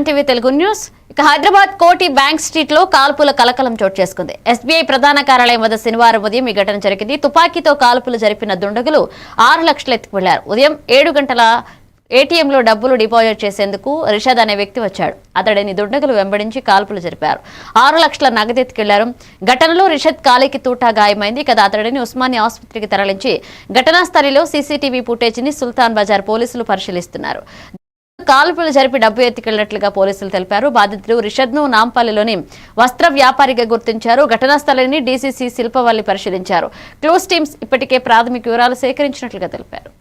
Suman TV Telugu news. ఇక హైదరాబాద్ కోటి bank street లో కాల్పుల కలకలం చోటు చేసుకుంది. ఎస్బీఐ ప్రధాన కార్యాలయం వద్ద శనివారం ఉదయం ఈ ఘటన జరిగింది. తుపాకీతో కాల్పులు జరిపిన దుండగులు 6 లక్షలు ఎత్తుకువెళ్లారు. ఉదయం 7 గంటల ఏటీఎంలో డబ్బులు డిపాజిట్ చేసేందుకు రిషద్ అనే వ్యక్తి వచ్చాడు. అతడిని దుండగులు వెంబడించి కాల్పులు జరిపారు. 6 లక్షల నగదెత్తుకెళ్లారు. ఘటనలో రిషద్ కాలికి తూటా గాయమైంది కదా. అతడిని ఉస్మానియా ఆసుపత్రికి తరలించి ఘటనా స్థలిలో సీసీటీవీ ఫుటేజీని సుల్తాన్ బజార్ పోలీసులు పరిశీలిస్తున్నారు. కాల్పులు జరిపి డబ్బు ఎత్తుకెళ్లినట్లుగా పోలీసులు తెలిపారు. బాధితుడు రిషద్ ను నాంపల్లిలోని వస్త్ర వ్యాపారిగా గుర్తించారు. ఘటనా స్థలాన్ని డీసీసీ శిల్పవల్లి పరిశీలించారు. క్లోజ్ టీమ్స్ ఇప్పటికే ప్రాథమిక వివరాలు సేకరించినట్లుగా తెలిపారు.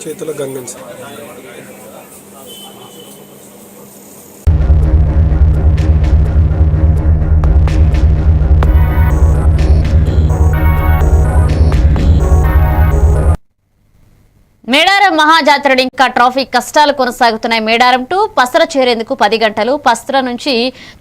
చేతుల గన్మెన్స్ మేడారం మహాజాతర ఇంకా ట్రాఫిక్ కష్టాలు కొనసాగుతున్నాయి. మేడారం టు పసర చేరేందుకు 10 గంటలు, పసర నుంచి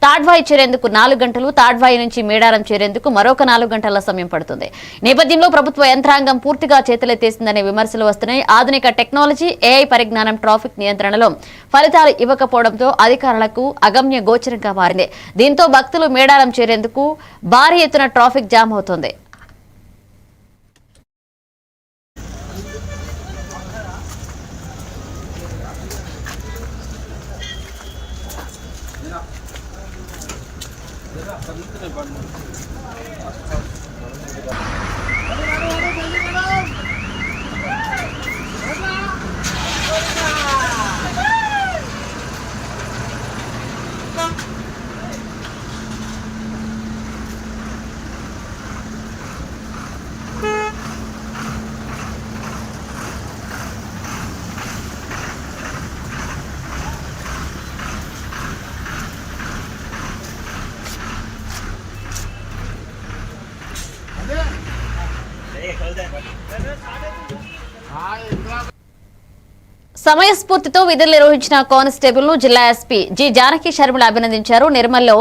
తాడ్వాయి చేరేందుకు 4 గంటలు, తాడ్వాయి నుంచి మేడారం చేరేందుకు మరొక 4 గంటల సమయం పడుతుంది. నేపథ్యంలో ప్రభుత్వ యంత్రాంగం పూర్తిగా చేతులెత్తేసిందనే విమర్శలు వస్తున్నాయి. ఆధునిక టెక్నాలజీ, ఏఐ పరిజ్ఞానం ట్రాఫిక్ నియంత్రణలో ఫలితాలు ఇవ్వకపోవడంతో అధికారులకు అగమ్య గోచరంగా మారింది. దీంతో భక్తులు మేడారం చేరేందుకు భారీ ఎత్తున ట్రాఫిక్ జామ్ అవుతోంది. సమయస్ఫూర్తితో విధులు నిర్వహించిన కానిస్టేబుల్ ను జిల్లా ఎస్పీ జి జానకి శర్మిల అభినందించారు. నిర్మల్లో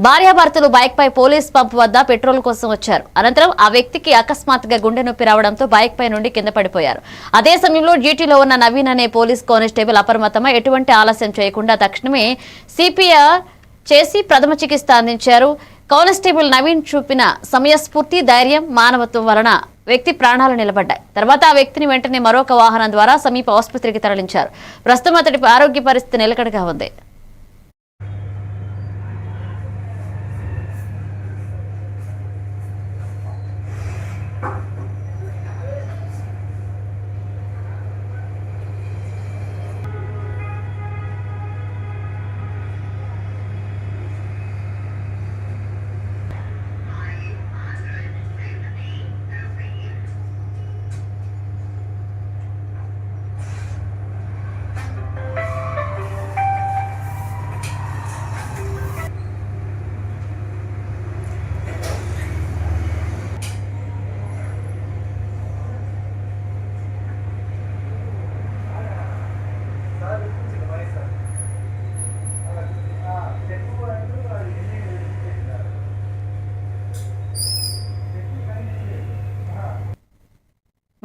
భార్యాభర్తలు బైక్ పై పోలీస్ పంప్ వద్ద పెట్రోల్ కోసం వచ్చారు. అనంతరం ఆ వ్యక్తికి అకస్మాత్తుగా గుండె నొప్పి రావడంతో బైక్ పై నుండి కింద పడిపోయారు. అదే సమయంలో డ్యూటీలో ఉన్న నవీన్ అనే పోలీస్ కానిస్టేబుల్ అప్రమత్తమై ఎటువంటి ఆలస్యం చేయకుండా తక్షణమే సిపిఆర్ చేసి ప్రథమ చికిత్స అందించారు. కానిస్టేబుల్ నవీన్ చూపిన సమయస్ఫూర్తి, ధైర్యం, మానవత్వం వలన వ్యక్తి ప్రాణాలు నిలబడ్డాయి. తర్వాత ఆ వ్యక్తిని వెంటనే మరొక వాహనం ద్వారా సమీప ఆసుపత్రికి తరలించారు. ప్రస్తుతం అతడి ఆరోగ్య పరిస్థితి నిలకడగా ఉంది.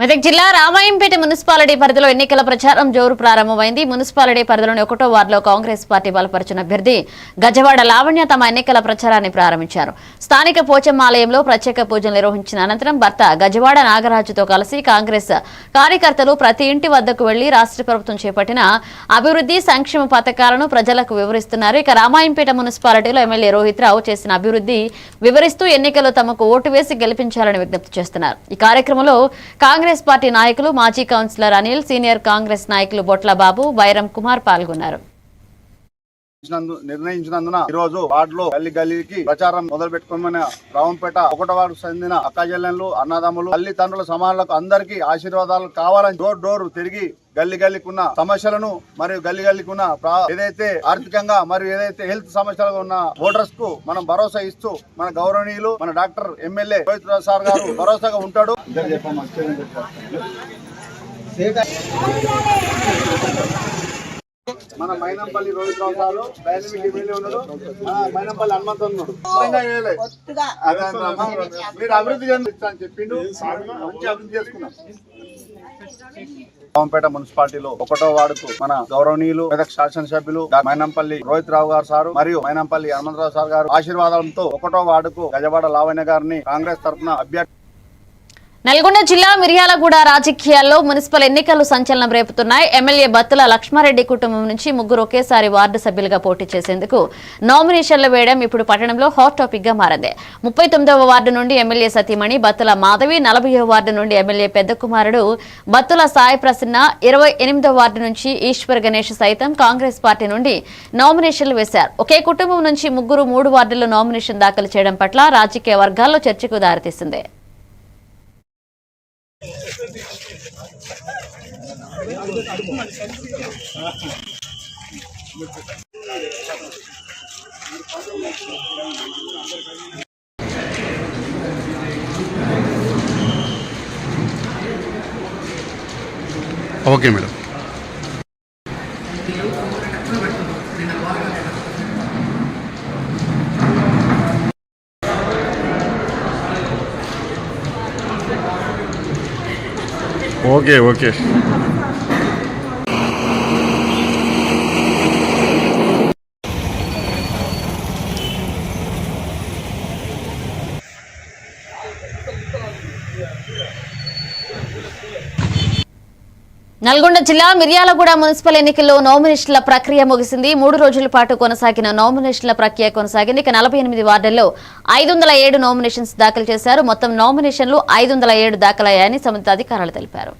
మెదక్ జిల్లా రామాయంపేట మున్సిపాలిటీ పరిధిలో ఎన్నికల ప్రచారం జోరు ప్రారంభమైంది. మున్సిపాలిటీ పరిధిలోని 1వ వార్డులో కాంగ్రెస్ పార్టీ బలపరిచిన అభ్యర్థి గజవాడ లావణ్య తమ ఎన్నికల ప్రచారాన్ని ప్రారంభించారు. స్థానిక పోచమ్మ ఆలయంలో ప్రత్యేక పూజలు నిర్వహించిన అనంతరం భర్త గజవాడ నాగరాజుతో కలిసి కాంగ్రెస్ కార్యకర్తలు ప్రతి ఇంటి వద్దకు వెళ్లి రాష్ట్ర ప్రభుత్వం చేపట్టిన అభివృద్ధి సంక్షేమ పథకాలను ప్రజలకు వివరిస్తున్నారు. ఇక రామాయంపేట మున్సిపాలిటీలో ఎమ్మెల్యే రోహిత్ రావు చేసిన అభివృద్ధి వివరిస్తూ ఎన్నికల్లో తమకు ఓటు వేసి గెలిపించాలని విజ్ఞప్తి చేస్తున్నారు. ఈ కార్యక్రమంలో కాంగ్రెస్ పార్టీ నాయకులు, మాజీ కౌన్సిలర్ అనిల్, సీనియర్ కాంగ్రెస్ నాయకులు బొట్ల బాబు, బైరం కుమార్ పాల్గొన్నారు. నిర్ణయించినందున ఈ రోజు వార్డులో గల్లీ గల్లీకి ప్రచారం మొదలు పెట్టుకోమని రావంపేట 1వ వార్డుకు చెందిన అక్కజెల్లెన్లు, అన్నదమ్ములు, తల్లిదండ్రుల సమానులకు అందరికీ ఆశీర్వాదాలు కావాలని డోర్ డోర్ తిరిగి గల్లీ గల్లీకున్న సమస్యలను మరియు గల్లీ గల్లీకున్న ఏదైతే ఆర్థికంగా మరియు ఏదైతే హెల్త్ సమస్యలుగా ఉన్న ఓటర్స్ కు మనం భరోసా ఇస్తూ మన గౌరవనీయులు మన డాక్టర్ ఎమ్మెల్యే రోహిత్ రావు సార్ గారు భరోసాగా ఉంటాడు. మన మైనంపల్లి రోహిత్ రావు సారు డైనమిక్ ఎమ్మెల్యే ఉన్నాడు, మైనంపల్లి హనుమంత్ ఉన్నాడు. మీరు అభివృద్ధి చెందించని చెప్పిండు, మంచి అభివృద్ధి చేసుకున్నాం. రావంపేట మున్సిపాలిటీలో 1వ వార్డుకు మన గౌరవనీయులు మెదక్ శాసనసభ్యులు మైనంపల్లి రోహిత్ రావు గారు సారు మరియు మైనంపల్లి హనుమంతరావు సార్ గారు ఆశీర్వాదంతో 1వ వార్డుకు గజవాడ లావణ్య గారిని కాంగ్రెస్ తరఫున అభ్యర్థి. నల్గొండ జిల్లా మిర్యాలగూడ రాజకీయాల్లో మున్సిపల్ ఎన్నికలు సంచలనం రేపుతున్నాయి. ఎమ్మెల్యే బత్తుల లక్ష్మారెడ్డి కుటుంబం నుంచి 3 ఒకేసారి వార్డు సభ్యులుగా పోటీ చేసేందుకు నామినేషన్లు వేయడం ఇప్పుడు పట్టణంలో హాట్ టాపిక్ గా మారింది. 39వ వార్డు నుండి ఎమ్మెల్యే సతీమణి బత్తుల మాధవి, 40వ వార్డు నుండి ఎమ్మెల్యే పెద్ద కుమారుడు బత్తుల సాయి ప్రసన్న, 28వ వార్డు నుంచి ఈశ్వర్ గణేష్ సైతం కాంగ్రెస్ పార్టీ నుండి నామినేషన్లు వేశారు. ఒకే కుటుంబం నుంచి 3 వార్డుల్లో నామినేషన్ దాఖలు చేయడం పట్ల రాజకీయ వర్గాల్లో చర్చకు దారితీసింది. Okay madam. Okay okay Nalgonda జిల్లా మిర్యాలగూడ మున్సిపల్ ఎన్నికల్లో నామినేషన్ల ప్రక్రియ ముగిసింది. 3 రోజుల పాటు కొనసాగిన నామినేషన్ల ప్రక్రియ కొనసాగింది. 48 వార్డుల్లో 507 నామినేషన్స్ దాఖలు చేశారు. మొత్తం నామినేషన్లు 507 దాఖలయ్యాయని సంబంధిత అధికారులు తెలిపారు.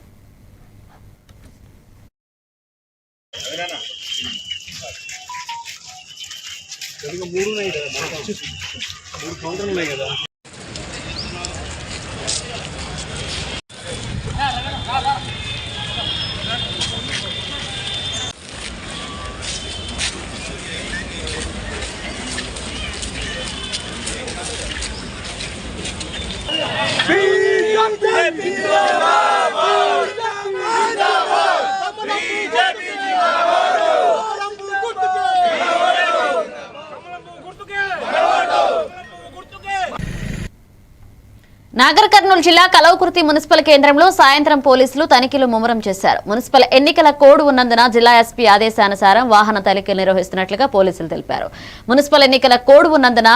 నాగర్ కర్నూలు జిల్లా కలవకుర్తి మున్సిపల్ కేంద్రంలో సాయంత్రం పోలీసులు తనిఖీలు ముమ్మరం చేశారు. మున్సిపల్ ఎన్నికల కోడ్ ఉన్నందున జిల్లా ఎస్పీ ఆదేశానుసారం వాహన తనిఖీలు నిర్వహిస్తున్నట్లుగా పోలీసులు తెలిపారు. మున్సిపల్ ఎన్నికల కోడ్ ఉన్నందున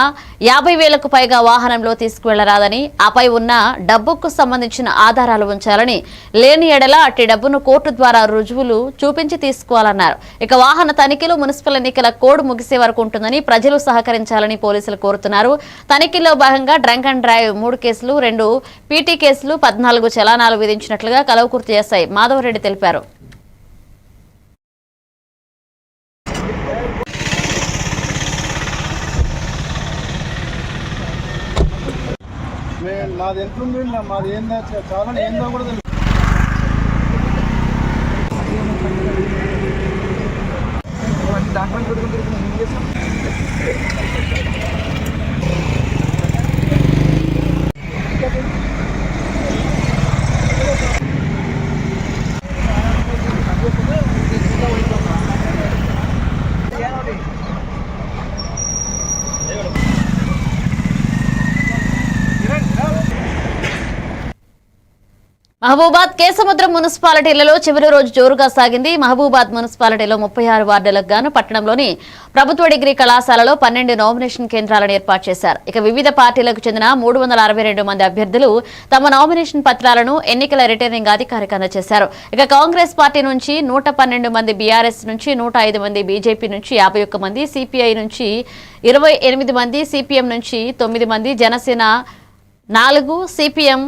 50,000కు పైగా వాహనంలో తీసుకువెళ్లరాదని, ఆపై ఉన్న డబ్బుకు సంబంధించిన ఆధారాలు ఉంచాలని, లేని ఎడల అట్టి డబ్బును కోర్టు ద్వారా రుజువులు చూపించి తీసుకోవాలన్నారు. ఇక వాహన తనిఖీలు మున్సిపల్ ఎన్నికల కోడ్ ముగిసే వరకు ఉంటుందని ప్రజలు సహకరించాలని పోలీసులు కోరుతున్నారు. తనిఖీల్లో భాగంగా డ్రంక్ అండ్ డ్రైవ్ 3 కేసులు, 2 పీటీ కేసులు, 14 చలానాలు విధించినట్లుగా కలవకుర్తి ఎస్ఐ మాధవరెడ్డి తెలిపారు. మాది ఎంతుంది, మాది ఏందో చాలా ఏందో కూడా తెలుసు. మహబూబాద్ కేసముద్రం మున్సిపాలిటీలలో చివరి రోజు జోరుగా సాగింది. మహబూబాద్ మున్సిపాలిటీలో 36 వార్డులకు గాను పట్టణంలోని ప్రభుత్వ డిగ్రీ కళాశాలలో 12 నామినేషన్ కేంద్రాలను ఏర్పాటు చేశారు. ఇక వివిధ పార్టీలకు చెందిన 362 మంది అభ్యర్థులు తమ నామినేషన్ పత్రాలను ఎన్నికల రిటర్నింగ్ అధికారికి అందజేశారు. ఇక కాంగ్రెస్ పార్టీ నుంచి 112 మంది, బీఆర్ఎస్ నుంచి 105 మంది, బీజేపీ నుంచి 51 మంది, సిపిఐ నుంచి 28 మంది, సిపిఎం నుంచి 9 మంది, Janasena 4, CPM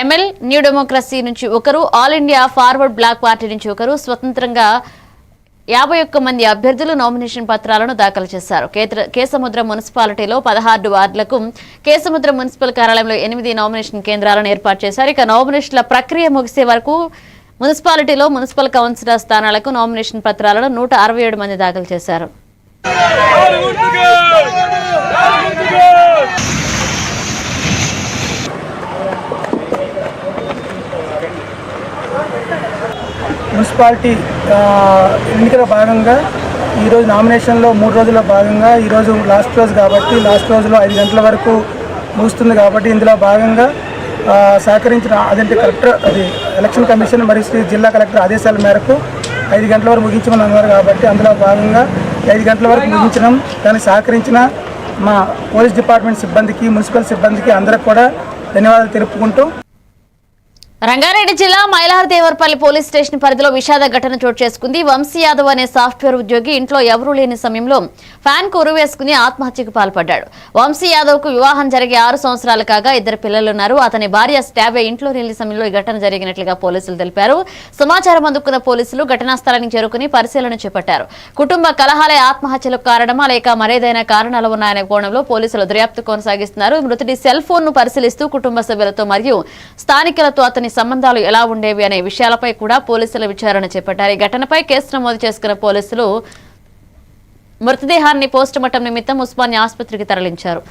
ML New Democracy నుంచి 1, All India Forward Bloc party నుంచి 1, స్వతంత్రంగా 51 మంది అభ్యర్థులు నామినేషన్ పత్రాలను దాఖలు చేశారు. కేసముద్రం మున్సిపాలిటీలో 16 వార్డులకు కేసముద్రం మున్సిపల్ కార్యాలయంలో 8 నామినేషన్ కేంద్రాలను ఏర్పాటు చేశారు. ఇక నామినేషన్ల ప్రక్రియ ముగిసే వరకు మున్సిపాలిటీలో మున్సిపల్ కౌన్సిలర్ స్థానాలకు నామినేషన్ పత్రాలను 167 మంది దాఖలు చేశారు. మున్సిపాలిటీ ఎన్నికల భాగంగా ఈరోజు నామినేషన్లో 3 రోజుల భాగంగా ఈరోజు లాస్ట్ రోజు కాబట్టి లాస్ట్ రోజులో 5 గంటల వరకు ముగుస్తుంది కాబట్టి ఇందులో భాగంగా సహకరించిన అదంటే కలెక్టర్ ఎలక్షన్ కమిషన్ మరియు జిల్లా కలెక్టర్ ఆదేశాల మేరకు 5 గంటల వరకు ముగించమని అన్నారు కాబట్టి అందులో భాగంగా 5 గంటల వరకు ముగించడం దానికి సహకరించిన మా పోలీస్ డిపార్ట్మెంట్ సిబ్బందికి మున్సిపల్ సిబ్బందికి అందరికి కూడా ధన్యవాదాలు తెలుపుకుంటూ రంగారెడ్డి జిల్లా మైలార్దేవర్పల్లి పోలీస్ స్టేషన్ పరిధిలో విషాద ఘటన చోటు చేసుకుంది. వంశీ యాదవ్ అనే సాఫ్ట్వేర్ ఉద్యోగి ఇంట్లో ఎవరూ లేని సమయంలో ఫ్యాన్ కు ఉరివేసుకుని ఆత్మహత్యకు పాల్పడ్డాడు. వంశీ యాదవ్ కు వివాహం జరిగి 6 సంవత్సరాలు కాగా 2 పిల్లలున్నారు. అతని భార్య స్టాబ్ ఇంట్లో లేని సమయంలో ఈ ఘటన జరిగినట్లుగా పోలీసులు తెలిపారు. సమాచారం అందుకున్న పోలీసులు ఘటనా స్థలానికి చేరుకుని పరిశీలన చేపట్టారు. కుటుంబ కలహాలే ఆత్మహత్యలకు కారణమా లేక మరేదైనా కారణాలు ఉన్నాయనే కోణంలో పోలీసులు దర్యాప్తు కొనసాగిస్తున్నారు. మృతుడి సెల్ ఫోన్ ను పరిశీలిస్తూ కుటుంబ సభ్యులతో మరియు స్థానికులతో అతని సంబంధాలు ఎలా ఉండేవి అనే విషయాలపై కూడా పోలీసులు విచారణ చేపట్టారు. ఈ ఘటనపై కేసు నమోదు చేసుకున్న పోలీసులు మృతదేహాన్ని పోస్టుమార్టం నిమిత్తం ఉస్మానియా ఆసుపత్రికి తరలించారు.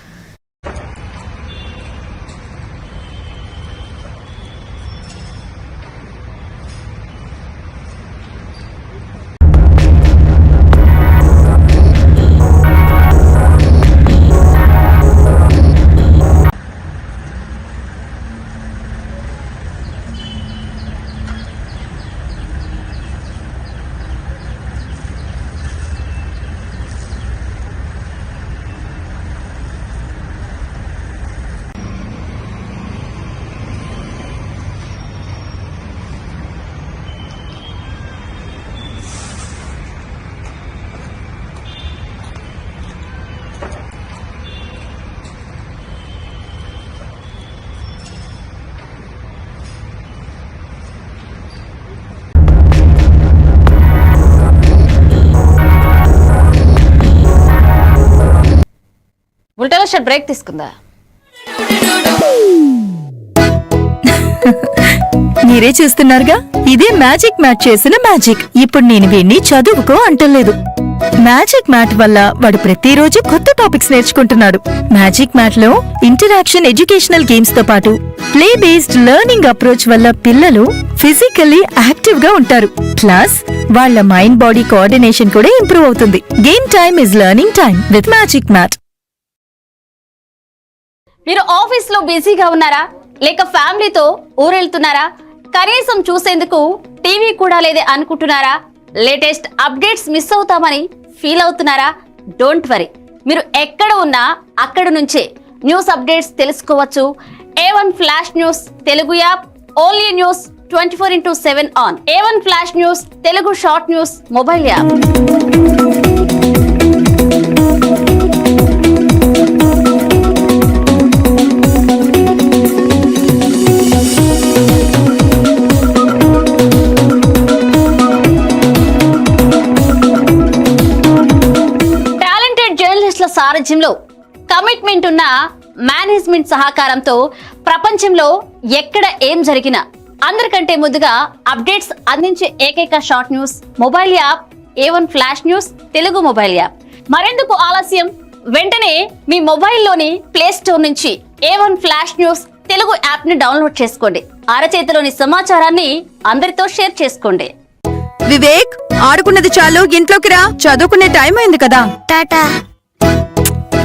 బులెటిన్లో షార్ట్ బ్రేక్ తీసుకుందా. మీరే చూస్తున్నారుగా, ఇదే మ్యాజిక్ మ్యాట్ చేసిన మ్యాజిక్. ఇప్పుడు నేను వీణ్ణి చదువుకో అంటలేదు. మ్యాజిక్ మ్యాట్ వల్ల వాడు ప్రతిరోజు కొత్త టాపిక్స్ నేర్చుకుంటున్నాడు. మ్యాజిక్ మ్యాట్ లో ఇంటరాక్షన్ ఎడ్యుకేషనల్ గేమ్స్ తో పాటు ప్లే బేస్డ్ లెర్నింగ్ అప్రోచ్ వల్ల పిల్లలు ఫిజికల్లీ యాక్టివ్ గా ఉంటారు. ప్లస్ వాళ్ళ మైండ్ బాడీ కోఆర్డినేషన్ కూడా ఇంప్రూవ్ అవుతుంది. Game time is learning time with Magic Mat. మీరు ఆఫీస్ లో బిజీగా ఉన్నారా లేక ఫ్యామిలీతో ఊరెళ్తున్నారా? కనీసం చూసేందుకు టీవీ కూడా లేదే అనుకుంటున్నారా? లేటెస్ట్ అప్డేట్స్ మిస్ అవుతామని ఫీల్ అవుతున్నారా? డోంట్ వరీ, మీరు ఎక్కడ ఉన్నా అక్కడ నుంచే న్యూస్ అప్డేట్స్ తెలుసుకోవచ్చు. A1 flash news Telugu app, only news 24/7 on. A1 flash news Telugu short news mobile app. సారథ్యంలో కమిట్మెంట్ ఉన్న మేనేజ్మెంట్ సహకారంతో ప్రపంచంలో ఎక్కడ ఏం జరిగినా అందరికంటే ముందుగా అప్డేట్స్ అందించే ఏకైక short news mobile app A1 flash news Telugu mobile app. మరెందుకు ఆలస్యం? వెంటనే మీ మొబైల్లోని ప్లే స్టోర్ నుంచి A1 flash news Telugu app ని డౌన్లోడ్ చేసుకోండి. అరచేతిలోని సమాచారాన్ని అందరితో షేర్ చేసుకోండి. వివేక్, ఆడుకున్నది చాలు, ఇంట్లోకి రా. చదువుకునే టైం అయింది కదా. టాటా.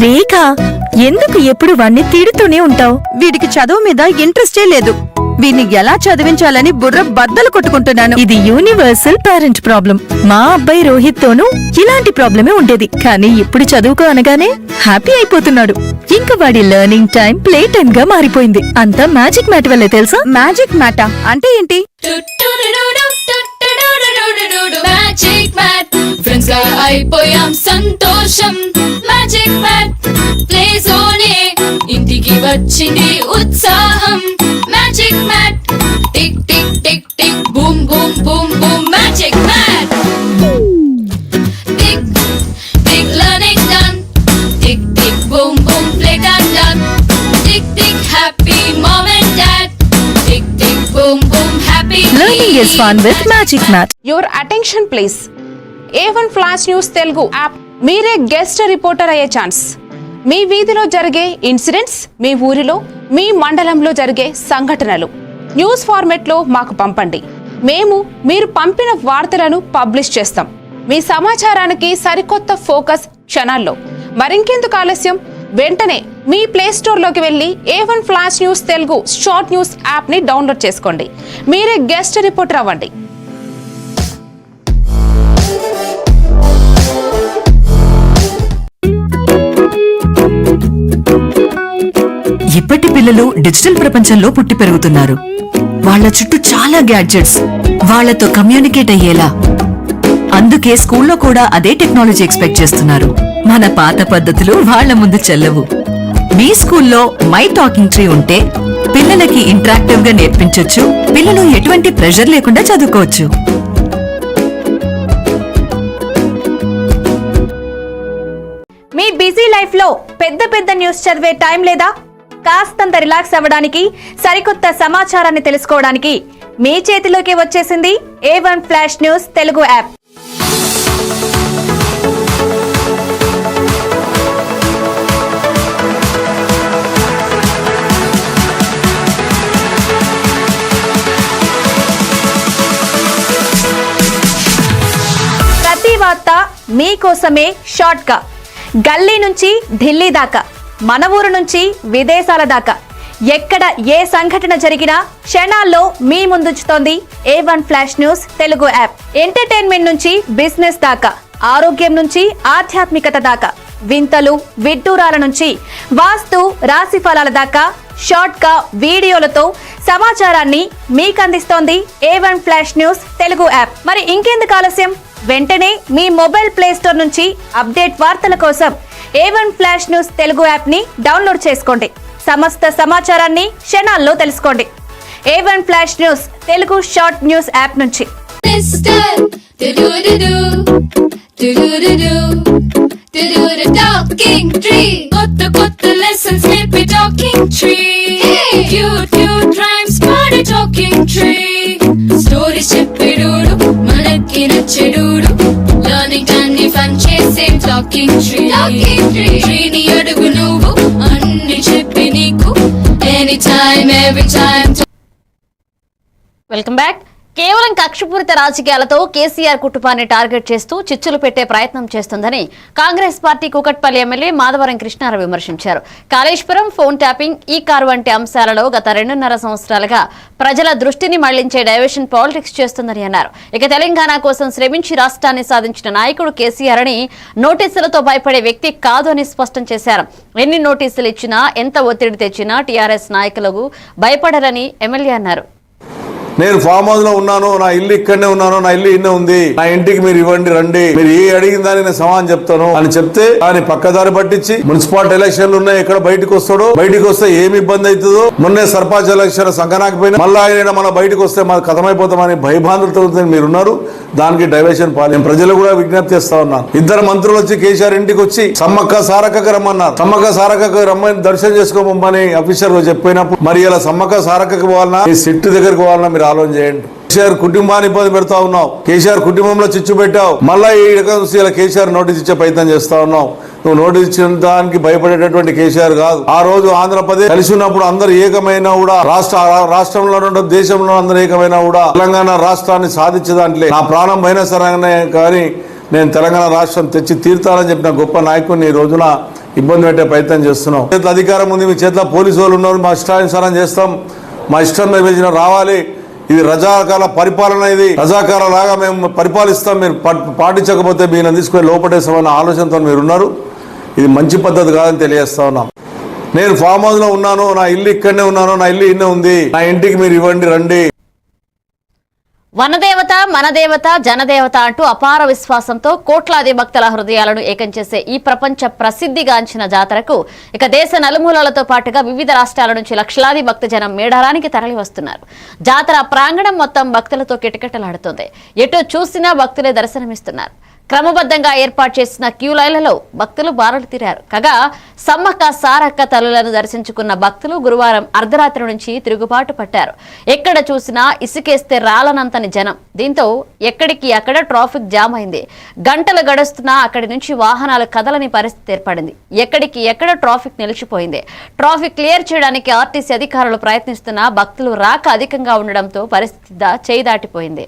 రేఖ, ఎందుకు ఎప్పుడు వాణ్ణి తిడుతూనే ఉంటావు? వీడికి చదువు మీద ఇంట్రెస్టే లేదు. వీడిని ఎలా చదివించాలని బుర్ర బద్దలు కొట్టుకుంటున్నాను. ఇది యూనివర్సల్ పేరెంట్ ప్రాబ్లం. మా అబ్బాయి రోహిత్ తోనూ ఇలాంటి ప్రాబ్లమే ఉండేది. కానీ ఇప్పుడు చదువుకో అనగానే హ్యాపీ అయిపోతున్నాడు. ఇంకా వాడి లెర్నింగ్ టైం ప్లే టైం గా మారిపోయింది. అంతా మ్యాజిక్ మ్యాట్ వల్లే తెలుసా? మ్యాజిక్ మ్యాటా అంటే ఏంటి? మ్యాజిక్ మ్యాట్ ఫ్రెండ్స్ గా అయిపోయాం సంతోషం. మ్యాజిక్ మ్యాట్ ప్లే జోనే ఇంటికి వచ్చింది ఉత్సాహం. Magic Mat tick tick tick tick boom boom boom boom. Magic Mat tick tick learning done. Tick tick boom boom play time done. Tick tick happy mom and dad. Tick tick boom boom happy. Learning endless fun with Magic Mat. Your attention please. A1 flash news Telugu app. మీరే guest reporter అయ్యే chance. మీ వీధిలో జరిగే incidents, మీ ఊరిలో, మీ మండలంలో జరిగే సంఘటనలు news ఫార్మెట్లో మాకు పంపండి. మేము మీరు పంపిన వార్తలను పబ్లిష్ చేస్తాం. మీ సమాచారానికి సరికొత్త ఫోకస్ క్షణాల్లో. మరింకెందుకు ఆలస్యం, వెంటనే మీ ప్లే స్టోర్లోకి వెళ్ళి A1 flash news Telugu short news యాప్ని డౌన్లోడ్ చేసుకోండి. మీరే గెస్ట్ రిపోర్టర్ అవ్వండి. ఇప్పటి పిల్లలు డిజిటల్ ప్రపంచంలో పుట్టి పెరుగుతున్నారు. వాళ్ళ చుట్టూ చాలా గ్యాడ్జెట్స్, వాళ్ళతో కమ్యూనికేట్ అయ్యేలా. అందుకే స్కూల్లో కూడా అదే టెక్నాలజీ ఎక్స్పెక్ట్ చేస్తున్నారు. మన పాత పద్ధతులు వాళ్ళ ముందు చెల్లవు. మీ స్కూల్లో మై టాకింగ్ ట్రీ ఉంటే పిల్లలకి ఇంటరాక్టివ్ గా నేర్పించొచ్చు. పిల్లలు ఎటువంటి ప్రెషర్ లేకుండా చదువుకోవచ్చు. మీ బిజీ లైఫ్ లో పెద్ద పెద్ద న్యూస్ చదివే టైం లేదా? కాస్తంత రిలాక్స్ అవ్వడానికి, సరికొత్త సమాచారాన్ని తెలుసుకోవడానికి మీ చేతిలోకి వచ్చేసింది A1 flash news Telugu app. ప్రతి వార్త మీకోసమే షార్ట్ గా. గల్లీ నుంచి ఢిల్లీ దాకా, మన ఊరు నుంచి విదేశాల దాకా, ఎక్కడ ఏ సంఘటన జరిగినా క్షణాల్లో మీ ముందుంచుతోంది A1 flash news Telugu app. Entertainment నుంచి బిజినెస్ దాకా, ఆరోగ్యం నుంచి ఆధ్యాత్మికత దాకా, వింతలు విడ్డూరాల నుంచి వాస్తు రాశి ఫలాల దాకా షార్ట్ గా వీడియోలతో సమాచారాన్ని మీకు అందిస్తోంది A1 flash news Telugu app. మరి ఇంకెందుకు ఆలస్యం, వెంటనే మీ మొబైల్ ప్లే స్టోర్ నుంచి అప్డేట్ వార్తల కోసం A1 flash news Telugu app ని డౌన్లోడ్ చేసుకోండి. సమస్త సమాచారాన్ని క్షణాల్లో తెలుసుకోండి. A1 flash news Telugu short news app నుంచి. టాకింగ్ ట్రీ, కొత్త కొత్త లెసన్స్ నేర్పే talking tree. Cute cute rhymes పాడే టాకింగ్ ట్రీ. స్టోరీస్ చెప్పేడోడు, మనకి నచ్చేడోడు, లర్నింగ్ అన్ని ఫన్ చేసే టాకింగ్ ట్రీ. ట్రీని అడుగు నువ్వు, అన్ని చెప్పి నీకు any time every time. Welcome back. కేవలం కక్షపూరిత రాజకీయాలతో కేసీఆర్ కుటుంబాన్ని టార్గెట్ చేస్తూ చిచ్చులు పెట్టే ప్రయత్నం చేస్తుందని కాంగ్రెస్ పార్టీ కూకట్పల్లి ఎమ్మెల్యే మాధవరం కృష్ణారావు విమర్శించారు. కాళేశ్వరం, ఫోన్ ట్యాపింగ్, ఈ కారు వంటి అంశాలలో గత 2.5 సంవత్సరాలుగా ప్రజల దృష్టిని మళ్లించే డైవర్షన్ పాలిటిక్స్ చేస్తుందని అన్నారు. ఇక తెలంగాణ కోసం శ్రమించి రాష్ట్రాన్ని సాధించిన నాయకుడు కేసీఆర్ అని, నోటీసులతో భయపడే వ్యక్తి కాదు అని స్పష్టం చేశారు. ఎన్ని నోటీసులు ఇచ్చినా, ఎంత ఒత్తిడి తెచ్చినా టీఆర్ఎస్ నాయకులకు భయపడరని ఎమ్మెల్యే అన్నారు. నేను ఫామ్ హౌస్ లో ఉన్నాను, నా ఇల్లు ఇక్కడనే ఉన్నాను, నా ఇల్లు ఇన్నే ఉంది, నా ఇంటికి మీరు ఇవ్వండి రండి, మీరు ఏ అడిగిన దానికి నేను సమాధానం చెప్తాను అని చెప్తే ఆయన పక్కదారి పట్టించి మున్సిపాలిటీ ఎలక్షన్లు ఉన్నాయి, ఎక్కడ బయటకు వస్తాడో, బయటకు వస్తే ఏమి ఇబ్బంది అవుతుందో, మొన్నే సర్పంచ్ ఎలక్షన్ సంకనాకపోయినా మళ్ళీ ఆయన మన బయటకు వస్తే మన కథమైపోతామని భయభాంతులతో మీరున్నారు. దానికి డైవర్షన్ పాలి ప్రజలు కూడా విజ్ఞప్తి చేస్తా ఉన్నాను. 2 మంత్రులు వచ్చి కేసీఆర్ ఇంటికి వచ్చి సమ్మక్క సారక్కకు రమ్మన్నారు. సమ్మక్క సారక్కకు రమ్మని దర్శనం చేసుకోమని ఆఫీసర్ చెప్పినప్పుడు మరి ఇలా సమ్మక్క సారక్కకు పోవాలన్నా, ఈ సిట్టు దగ్గరకు పోవాలన్నా మీరు ఆలోచన చేయండి. కేసీఆర్ కుటుంబాన్ని ఇబ్బంది పెడతా ఉన్నావు, కేసీఆర్ కుటుంబంలో చిచ్చు పెట్టావు, మళ్ళీ ఈ రకం కేసీఆర్ నోటీస్ ఇచ్చే ప్రయత్నం చేస్తా ఉన్నావు. నువ్వు నోటీస్ ఇచ్చిన దానికి భయపడేటటువంటి కేసీఆర్ కాదు. ఆ రోజు ఆంధ్రప్రదేశ్ కలిసి ఉన్నప్పుడు అందరు ఏకమైనా కూడా, రాష్ట్రంలో దేశంలో అందరు ఏకమైనా కూడా తెలంగాణ రాష్ట్రాన్ని సాధించే దాంట్లో నా ప్రాణం పోయినా సరే కానీ నేను తెలంగాణ రాష్ట్రం తెచ్చి తీర్తానని చెప్పిన గొప్ప నాయకుడిని ఈ రోజున ఇబ్బంది పెట్టే ప్రయత్నం చేస్తున్నాం. అధికారం ఉంది, మీ చేతిలో పోలీసు వాళ్ళు ఉన్నారు, మా ఇష్టానుసారం చేస్తాం, మా ఇష్టం విభజన రావాలి, ఇది రజాకాల పరిపాలన, ఇది రజాకాల లాగా మేము పరిపాలిస్తాం, మీరు పాటించకపోతే మీరు తీసుకొని లోపడేస్తామన్న ఆలోచనతో మీరు ఉన్నారు. ఇది మంచి పద్ధతి కాదని తెలియజేస్తా ఉన్నాం. నేను ఫామ్ హౌస్ లో ఉన్నాను, నా ఇల్లు ఇక్కడనే ఉన్నాను, నా ఇల్లు ఇన్నే ఉంది, నా ఇంటికి మీరు ఇవ్వండి రండి. వనదేవత, మనదేవత, జనదేవత అంటూ అపార విశ్వాసంతో కోట్లాది భక్తుల హృదయాలను ఏకం చేసే ఈ ప్రపంచ ప్రసిద్ధిగాంచిన జాతరకు ఇక దేశ నలుమూలలతో పాటుగా వివిధ రాష్ట్రాల నుంచి లక్షలాది భక్తజనం మేడారానికి తరలి వస్తున్నారు. జాతర ప్రాంగణం మొత్తం భక్తులతో కిటకిటలాడుతుంది. ఎటు చూసినా భక్తులే దర్శనమిస్తున్నారు. క్రమబద్ధంగా ఏర్పాటు చేసిన క్యూ లైన్లలో భక్తులు బారులు తీరారు. కాగా సమ్మక్క సారక్క తల్లులను దర్శించుకున్న భక్తులు గురువారం అర్ధరాత్రి నుంచి తిరుగుబాటు పట్టారు. ఎక్కడ చూసినా ఇసుకేస్తే రాలనంతని జనం. దీంతో ఎక్కడికి అక్కడ ట్రాఫిక్ జామ్ అయింది. గంటలు గడుస్తున్నా అక్కడి నుంచి వాహనాలు కదలని పరిస్థితి ఏర్పడింది. ఎక్కడికి ఎక్కడ ట్రాఫిక్ నిలిచిపోయింది. ట్రాఫిక్ క్లియర్ చేయడానికి ఆర్టీసీ అధికారులు ప్రయత్నిస్తున్నా భక్తులు రాక అధికంగా ఉండడంతో పరిస్థితి చేయి దాటిపోయింది.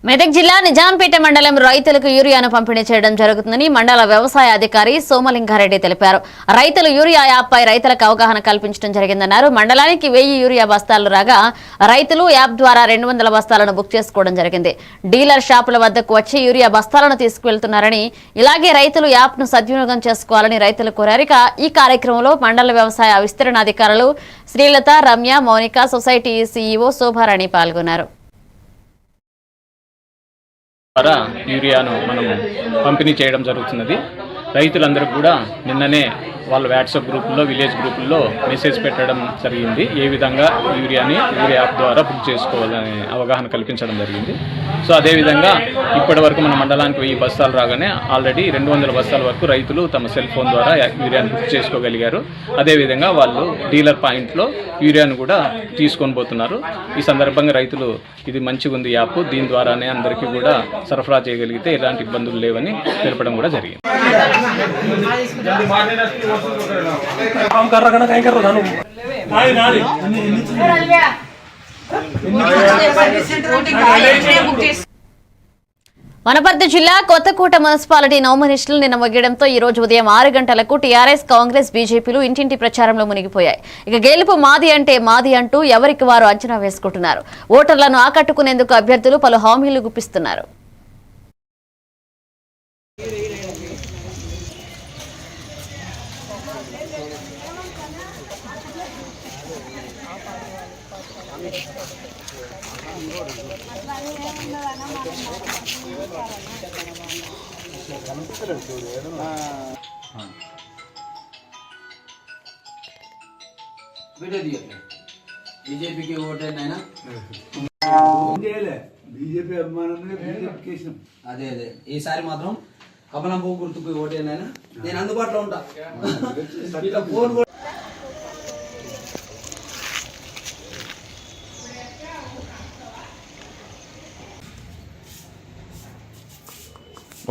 మెదక్ జిల్లా నిజాంపేట మండలం రైతులకు యూరియాను పంపిణీ చేయడం జరుగుతుందని మండల వ్యవసాయ అధికారి సోమలింగారెడ్డి తెలిపారు. రైతులు యూరియా యాప్పై రైతులకు అవగాహన కల్పించడం జరిగిందన్నారు. మండలానికి 1000 యూరియా బస్తాలు రాగా రైతులు యాప్ ద్వారా 200 బస్తాలను బుక్ చేసుకోవడం జరిగింది. డీలర్ షాపుల వద్దకు వచ్చి యూరియా బస్తాలను తీసుకువెళ్తున్నారని, ఇలాగే రైతులు యాప్ను సద్వినియోగం చేసుకోవాలని రైతులు కోరారు. ఈ కార్యక్రమంలో మండల వ్యవసాయ విస్తరణ అధికారులు శ్రీలత, రమ్య, మౌనిక, సొసైటీ సీఈఓ శోభారాణి పాల్గొన్నారు. ద్వారా యూరియాను మనం పంపిణీ చేయడం జరుగుతున్నది. రైతులందరూ కూడా నిన్ననే వాళ్ళ వాట్సాప్ గ్రూపుల్లో, విలేజ్ గ్రూపుల్లో మెసేజ్ పెట్టడం జరిగింది. ఏ విధంగా యూరియా యాప్ ద్వారా బుక్ చేసుకోవాలని అవగాహన కల్పించడం జరిగింది. సో అదేవిధంగా ఇప్పటి వరకు మన మండలానికి 1000 బస్తాలు రాగానే ఆల్రెడీ 200 బస్తాల వరకు రైతులు తమ సెల్ ఫోన్ ద్వారా యూరియాను బుక్ చేసుకోగలిగారు. అదేవిధంగా వాళ్ళు డీలర్ పాయింట్లో యూరియాను కూడా తీసుకొని పోతున్నారు. ఈ సందర్భంగా రైతులు ఇది మంచిగా ఉంది యాప్, దీని ద్వారానే అందరికీ కూడా సరఫరా చేయగలిగితే ఎలాంటి ఇబ్బందులు లేవని తెలపడం కూడా జరిగింది. వనపర్తి జిల్లా కొత్తకోట మున్సిపాలిటీ నామినేషన్లు నిన్న ముగియడంతో ఈ రోజు ఉదయం 6 గంటలకు టీఆర్ఎస్, కాంగ్రెస్, బీజేపీలు ఇంటింటి ప్రచారంలో మునిగిపోయాయి. ఇక గెలుపు మాది అంటే మాది అంటూ ఎవరికి వారు అంచనా వేసుకుంటున్నారు. ఓటర్లను ఆకట్టుకునేందుకు అభ్యర్థులు పలు హామీలు గుప్పిస్తున్నారు. బీజేపీకి ఓటేనా? బీజేపీ అభిమానంగా బీజేపీకి వేసినాం. అదే ఈసారి మాత్రం కమలం పువ్వు గుర్తుకు ఓటేనా? నేను అందుబాటులో ఉంటా. Phone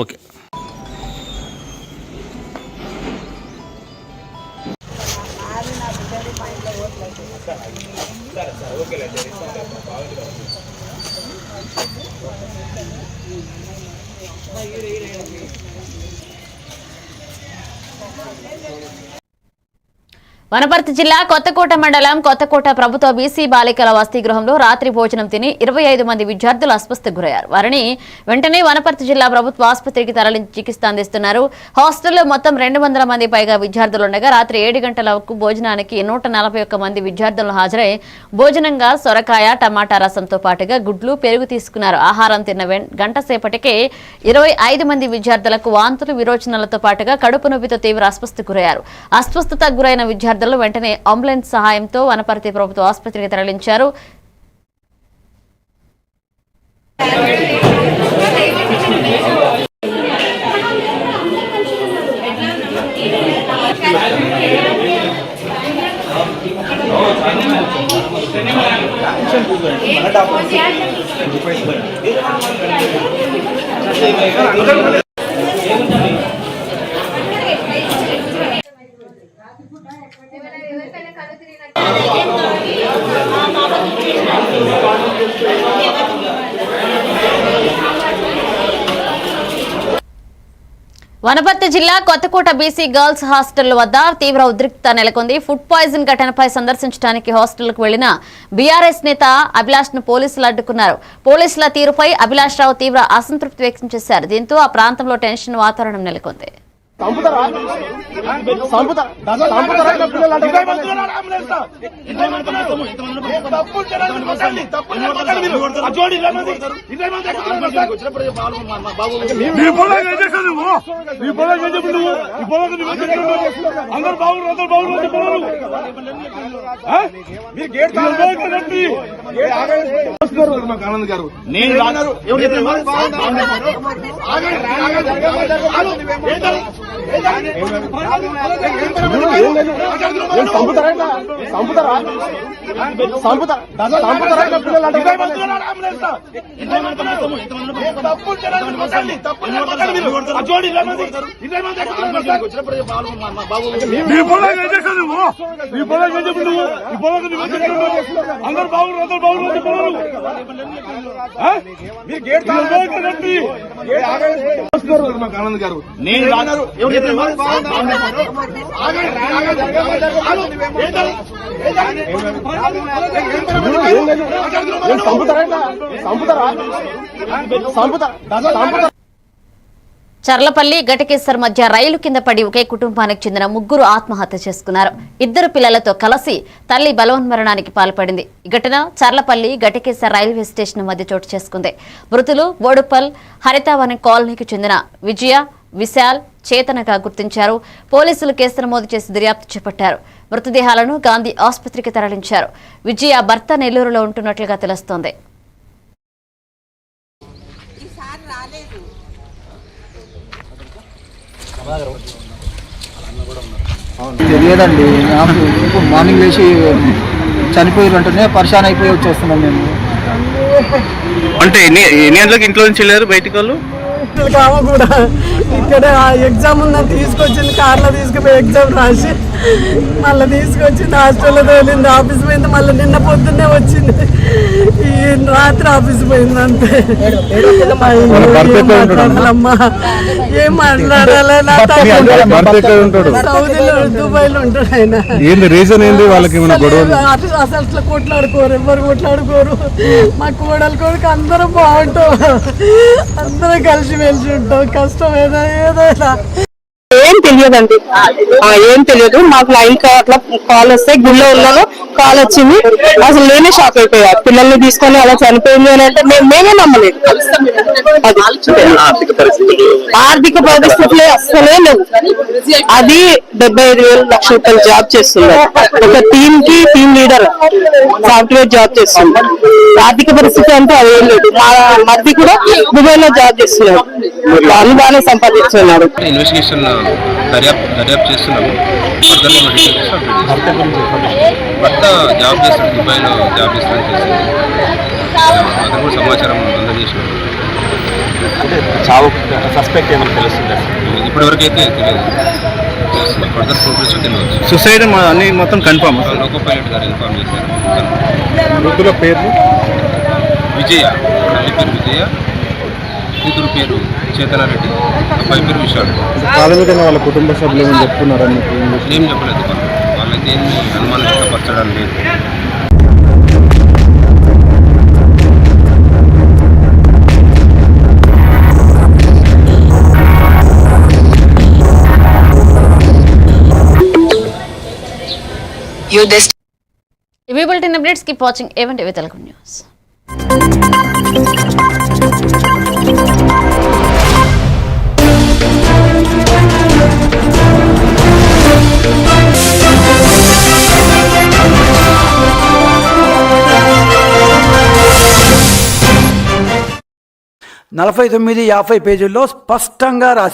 okay. వనపర్తి జిల్లా కొత్తకోట మండలం కొత్తకోట ప్రభుత్వ బీసీ బాలికల వసతి గృహంలో రాత్రి భోజనం తిని 25 మంది విద్యార్థులు అస్వస్థకు గురయ్యారు. వారిని వెంటనే వనపర్తి జిల్లా ప్రభుత్వ ఆసుపత్రికి తరలించి చికిత్స అందిస్తున్నారు. హాస్టల్లో మొత్తం 200 మంది పైగా విద్యార్థులు ఉండగా రాత్రి 7 గంటలకు భోజనానికి 141 మంది విద్యార్థులు హాజరై భోజనంగా సొరకాయ, టమాటా రసంతో పాటుగా గుడ్లు, పెరుగు తీసుకున్నారు. ఆహారం తిన్న గంట సేపటికే 25 మంది విద్యార్థులకు వాంతులు, విరోచనాలతో పాటుగా కడుపు నొప్పితో తీవ్ర అస్వస్థకు గురయ్యారు. అస్వస్థతకు గురైన విద్యార్థులు వెంటనే అంబులెన్స్ సహాయంతో వనపర్తి ప్రభుత్వ ఆసుపత్రికి తరలించారు. ఎవరికైనా కళ్ళు తిరిగినట్టు వనపర్తి జిల్లా కొత్తకోట బీసీ గర్ల్స్ హాస్టల్ వద్ద తీవ్ర ఉద్రిక్తత నెలకొంది. ఫుడ్ పాయిజన్ ఘటనపై సందర్శించడానికి హాస్టల్కు వెళ్లిన బీఆర్ఎస్ నేత అభిలాష్ ను పోలీసులు అడ్డుకున్నారు. పోలీసుల తీరుపై అభిలాష్ రావు తీవ్ర అసంతృప్తి వ్యక్తం చేశారు. దీంతో ఆ ప్రాంతంలో టెన్షన్ వాతావరణం నెలకొంది. చర్లపల్లి ఘటకేసర్ మధ్య రైలు కింద పడి ఒకే కుటుంబానికి చెందిన ముగ్గురు ఆత్మహత్య చేసుకున్నారు. ఇద్దరు పిల్లలతో కలిసి తల్లి బలవన్మరణానికి పాల్పడింది. ఈ ఘటన చర్లపల్లి ఘటకేసర్ రైల్వే స్టేషన్ మధ్య చోటు చేసుకుంది. మృతులు బోడుపల్ హరితావనం కాలనీకి చెందిన విజయ, విశాల్, చేతనగా గుర్తించారు. పోలీసులు కేసు నమోదు చేసి దర్యాప్తు చేపట్టారు. మృతదేహాలను గాంధీ ఆసుపత్రికి తరలించారు. విజయ భర్త నెల్లూరులో ఉంటున్నట్లుగా తెలుస్తోంది. తెలియదండి, నాకు మార్నింగ్ లేచి చనిపోయి వెంటనే పరిశాన్ అయిపోయి వచ్చేస్తున్నాం మేము. అంటే ఎన్ని గంటలకు ఇంట్లో నుంచి వెళ్ళారు బయటికి వాళ్ళు? కావ కూడా ఇక్కడ ఎగ్జామ్ ఉందని తీసుకొచ్చింది, కార్లో తీసుకుపోయి ఎగ్జామ్ రాసి మళ్ళీ తీసుకొచ్చింది, హాస్టల్లో తోలింది, ఆఫీస్ పోయింది, మళ్ళీ నిన్న పొద్దున్నే వచ్చింది, ఈ రాత్రి ఆఫీస్ పోయింది. అంతే. అమ్మా ఏం మాట్లాడాలి, సౌదీలో దుబాయ్లో ఉంటాడు ఆయన. అసలు కొట్లాడుకోరు, ఎవరు కొట్లాడుకోరు. మా కోడలు కొడుకు అందరూ బాగుంటాం, అందరూ కలిసి మెలిసి ఉంటాం. కష్టం ఏదైనా ఏం తెలియదండి, ఏం తెలియదు. మాకు లైన్ అట్లా కాల్ వస్తే గుళ్ళో ఉన్నాను, కాల్ వచ్చింది. అసలు నేనే షాక్ అయిపోయా. పిల్లల్ని తీసుకొని అలా చనిపోయింది అని అంటే మేమే నమ్మలేదు. ఆర్థిక పరిస్థితులే అస్సలే లేవు. అది 75,000 లక్ష రూపాయలు జాబ్ చేస్తుంది. ఒక టీమ్ లీడర్ సాఫ్ట్వేర్ జాబ్ చేస్తుంది. ఆర్థిక పరిస్థితి అంటే అదేం లేదు. మా మధ్య కూడా దుబాయ్ లో జాబ్ చేస్తున్నాడు, వాళ్ళు బాగానే సంపాదిస్తున్నాడు. దర్యాప్తు చేస్తున్నాము. భర్త జాబ్ చేస్తాడు, దుబాయ్లో జాబ్ చేస్తాడని తెలిసింది. అతను కూడా సమాచారం అందజేసినాడు. చావు సస్పెక్ట్ ఏమైనా తెలుస్తుంది? ఇప్పటివరకు అయితే తెలియదు. ఫర్దర్ ప్రోగ్రెస్ తెలియదు. సూసైడ్ అన్ని మొత్తం కన్ఫర్మ్. లోకో పైలట్ గారు ఇన్ఫార్మ్ చేశారు. మృతుల పేరు విజయ, తల్లి పేరు విజయ, కూతురు పేరు చేతనారెడ్డి, అబ్బాయి పేరు విశాల్. ప్రాథమికంగా వాళ్ళ కుటుంబ సభ్యులు ఏమని చెప్తున్నారు? ఏం చెప్పలేదు. వాళ్ళకి ఏమి అనుమానం వ్యక్తపరచడం లేదు. ఇవి bulletin updates. Keep watching A1 TV Telugu news. నలభై 49-50 పేజీల్లో స్పష్టంగా రాసి